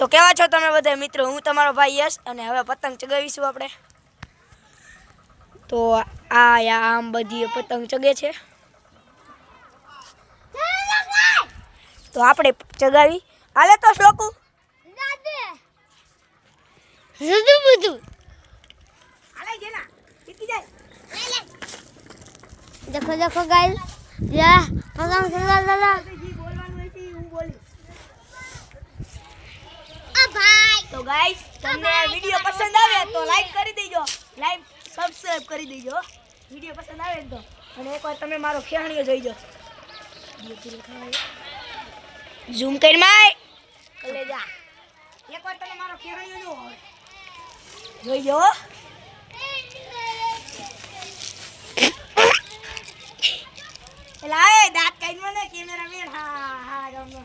તો કેવા છો તમે બધા મિત્રો? હું તમારો ભાઈ યશ અને હવે પતંગ ચગાવીશું આપણે. તો આમ બધી પતંગ ચગે છે. તો આપણે ચગાવી હાલે તો શ્લોકુ देखो देखो गाइस या पतंग चला चला તો ગાઈસ તમને વિડિયો પસંદ આવે તો લાઈક કરી દેજો, લાઈક સબસ્ક્રાઇબ કરી દેજો વિડિયો પસંદ આવે તો. અને એકવાર તમે મારો ખેહણીઓ જોઈજો. ઝૂમ કરી માય લે જા. એકવાર તમે મારો ખેહણીઓ જોઈજો. એલા એ દાંત કાઢી મને કેમેરામેન. હા હા ગમનો.